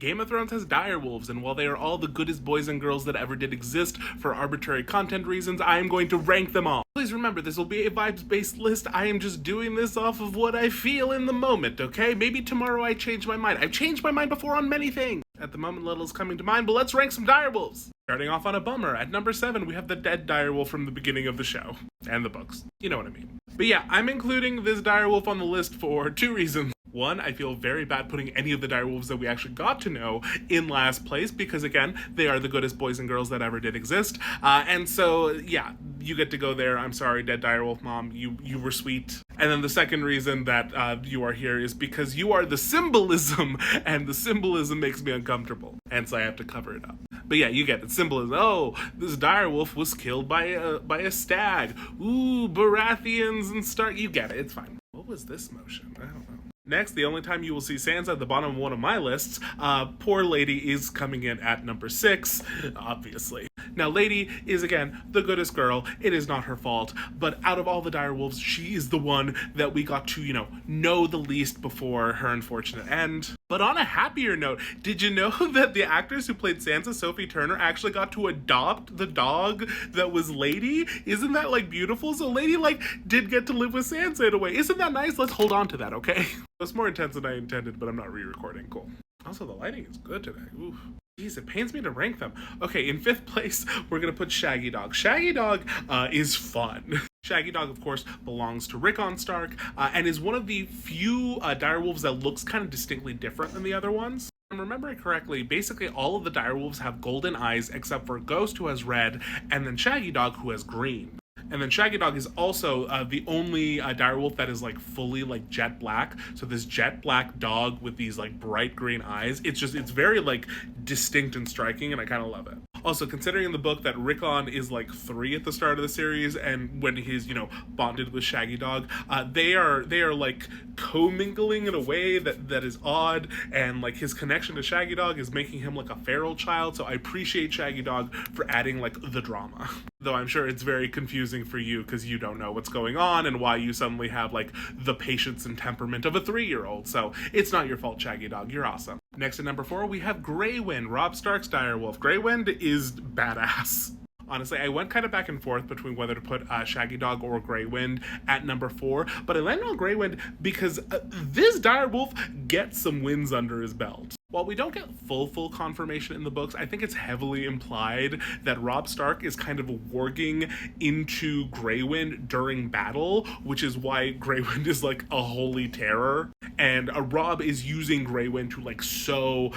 Game of Thrones has direwolves, and while they are all the goodest boys and girls that ever did exist for arbitrary content reasons, I am going to rank them all. Please remember, this will be a vibes-based list. I am just doing this off of what I feel in the moment, okay? Maybe tomorrow I change my mind. I've changed my mind before on many things. At the moment, little is coming to mind, but let's rank some direwolves. Starting off on a bummer, at number 7, we have the dead direwolf from the beginning of the show. And the books. You know what I mean. But yeah, I'm including this direwolf on the list for 2 reasons. One, I feel very bad putting any of the direwolves that we actually got to know in last place because, again, they are the goodest boys and girls that ever did exist. And so, yeah, you get to go there. I'm sorry, dead direwolf mom. You were sweet. And then the second reason that you are here is because you are the symbolism, and the symbolism makes me uncomfortable. And so I have to cover it up. But yeah, you get it. Symbolism. Oh, this direwolf was killed by a stag. Ooh, Baratheons and Stark. You get it. It's fine. What was this motion? I don't know. Next, the only time you will see Sansa at the bottom of one of my lists, poor Lady is coming in at number 6, obviously. Now, Lady is, again, the goodest girl. It is not her fault. But out of all the direwolves, she is the one that we got to, know the least before her unfortunate end. But on a happier note, did you know that the actress who played Sansa, Sophie Turner, actually got to adopt the dog that was Lady? Isn't that, beautiful? So Lady, did get to live with Sansa in a way. Isn't that nice? Let's hold on to that, okay? It's more intense than I intended, but I'm not re-recording. Cool. Also, the lighting is good today. Oof. Jeez, it pains me to rank them. Okay, in 5th place, we're gonna put Shaggydog. Shaggydog is fun. Shaggydog, of course, belongs to Rickon Stark, and is one of the few direwolves that looks kind of distinctly different than the other ones. If I'm remembering correctly, basically all of the direwolves have golden eyes except for Ghost, who has red, and then Shaggydog, who has green. And then Shaggydog is also the only direwolf that is fully jet black. So this jet black dog with these bright green eyes, it's very distinct and striking, and I kind of love it. Also, considering in the book that Rickon is 3 at the start of the series, and when he's bonded with Shaggydog, they are co-mingling in a way that is odd, and his connection to Shaggydog is making him a feral child. So I appreciate Shaggydog for adding the drama. Though I'm sure it's very confusing for you because you don't know what's going on and why you suddenly have the patience and temperament of a 3-year-old. So it's not your fault, Shaggydog. You're awesome. Next at number 4, we have Greywind, Robb Stark's direwolf. Greywind is badass. Honestly, I went kind of back and forth between whether to put Shaggydog or Greywind at number 4, but I landed on Greywind because this direwolf gets some wins under his belt. While we don't get full confirmation in the books, I think it's heavily implied that Robb Stark is kind of warging into Greywind during battle, which is why Greywind is a holy terror. And Robb is using Greywind to sow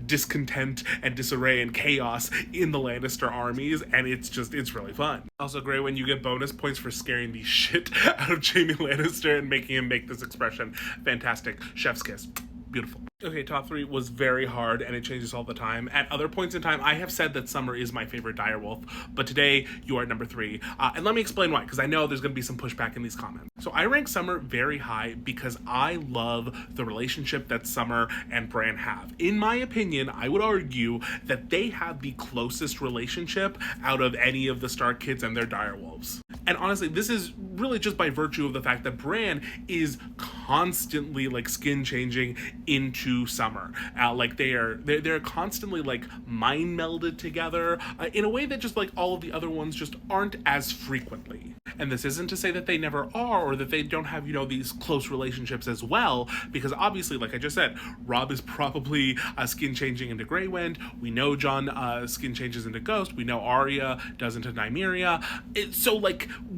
discontent and disarray and chaos in the Lannister armies, and it's really fun. Also, Greywind, you get bonus points for scaring the shit out of Jaime Lannister and making him make this expression. Fantastic. Chef's kiss. Beautiful. Okay, top 3 was very hard, and it changes all the time. At other points in time, I have said that Summer is my favorite direwolf, but today, you are at number 3. And let me explain why, because I know there's going to be some pushback in these comments. So I rank Summer very high because I love the relationship that Summer and Bran have. In my opinion, I would argue that they have the closest relationship out of any of the Stark kids and their direwolves. And honestly, this is really just by virtue of the fact that Bran is constantly skin changing into Summer. They're constantly mind melded together in a way that just all of the other ones just aren't as frequently. And this isn't to say that they never are or that they don't have, these close relationships as well, because obviously, like I just said, Robb is probably skin changing into Greywind. We know Jon skin changes into Ghost. We know Arya does into Nymeria. So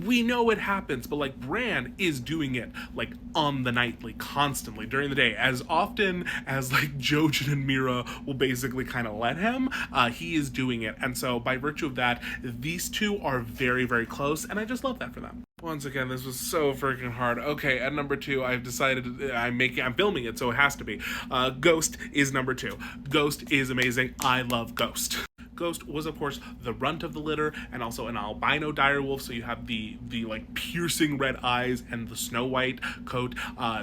we know it happens, but Bran is doing it on the nightly, constantly during the day, as often as Jojen and Mira will basically kind of let him. He is doing it, and so by virtue of that, these two are very, very close, and I just love that for them. Once again, this was so freaking hard. Okay, at number 2, I've decided I'm filming it, so it has to be. Ghost is number 2. Ghost is amazing. I love Ghost. Ghost was, of course, the runt of the litter, and also an albino direwolf, so you have the like piercing red eyes and the snow white coat.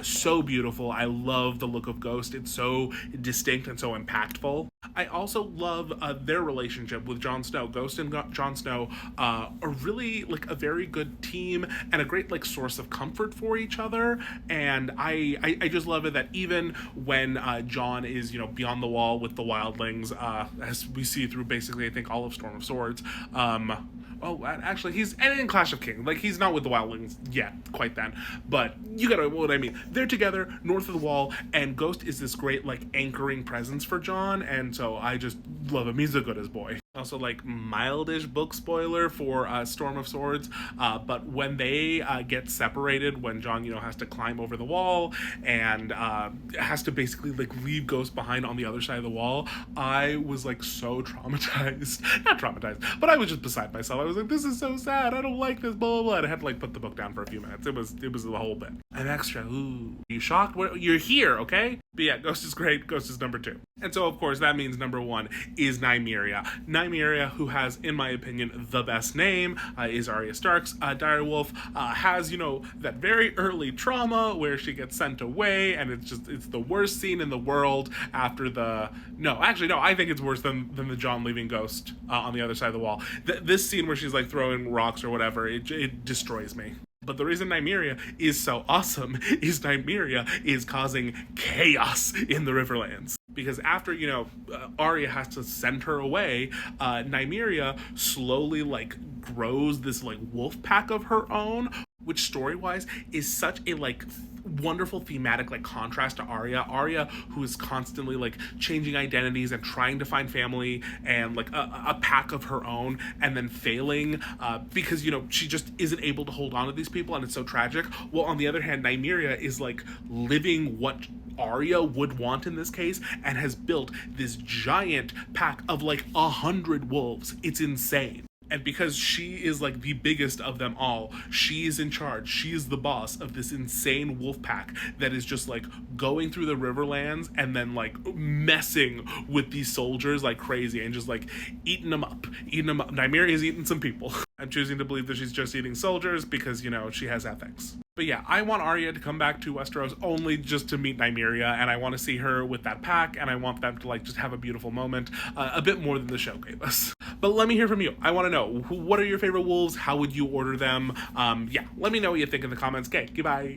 So beautiful. I love the look of Ghost. It's so distinct and so impactful. I also love their relationship with Jon Snow. Ghost and Jon Snow are really like a very good team and a great like source of comfort for each other. And I just love it that even when Jon is, you know, beyond the wall with the wildlings, as we see through basically I think all of Storm of Swords, actually, he's in Clash of Kings. Like, he's not with the wildlings yet, quite then. But you gotta what I mean. They're together north of the wall, and Ghost is this great, like, anchoring presence for Jon, and so I just love him. He's a good as boy. Also, like, mildish book spoiler for Storm of Swords, but when they get separated, when Jon, you know, has to climb over the wall and has to basically, like, leave Ghost behind on the other side of the wall, I was, like, so traumatized. Not traumatized, but I was just beside myself. I was like, this is so sad. I don't like this, blah, blah, blah. And I had to, like, put the book down for a few minutes. It was the whole bit. I'm extra. Ooh. Are you shocked? You're here, okay? But yeah, Ghost is great. Ghost is number 2. And so, of course, that means number 1 is Nymeria. Nymeria, who has, in my opinion, the best name, is Arya Stark's Direwolf, has, you know, that very early trauma where she gets sent away, and it's the worst scene in the world after I think it's worse than the Jon leaving Ghost on the other side of the wall. This scene where she's, like, throwing rocks or whatever, it destroys me. But the reason Nymeria is so awesome is Nymeria is causing chaos in the Riverlands. Because after, you know, Arya has to send her away, Nymeria slowly, like, grows this, like, wolf pack of her own, which story-wise is such a, like, wonderful thematic, like, contrast to Arya, who is constantly, like, changing identities and trying to find family and, like, a pack of her own, and then failing because, you know, she just isn't able to hold on to these people, and it's so tragic. Well, on the other hand, Nymeria is, like, living what Arya would want in this case, and has built this giant pack of, like, 100 wolves. It's insane. And because she is, like, the biggest of them all, she is in charge. She is the boss of this insane wolf pack that is just, like, going through the Riverlands and then, like, messing with these soldiers like crazy and just, like, eating them up. Nymeria is eating some people. I'm choosing to believe that she's just eating soldiers because, you know, she has ethics. But yeah, I want Arya to come back to Westeros only just to meet Nymeria, and I want to see her with that pack, and I want them to, like, just have a beautiful moment, a bit more than the show gave us. But let me hear from you. I want to know, what are your favorite wolves? How would you order them? Yeah, let me know what you think in the comments. Okay, goodbye.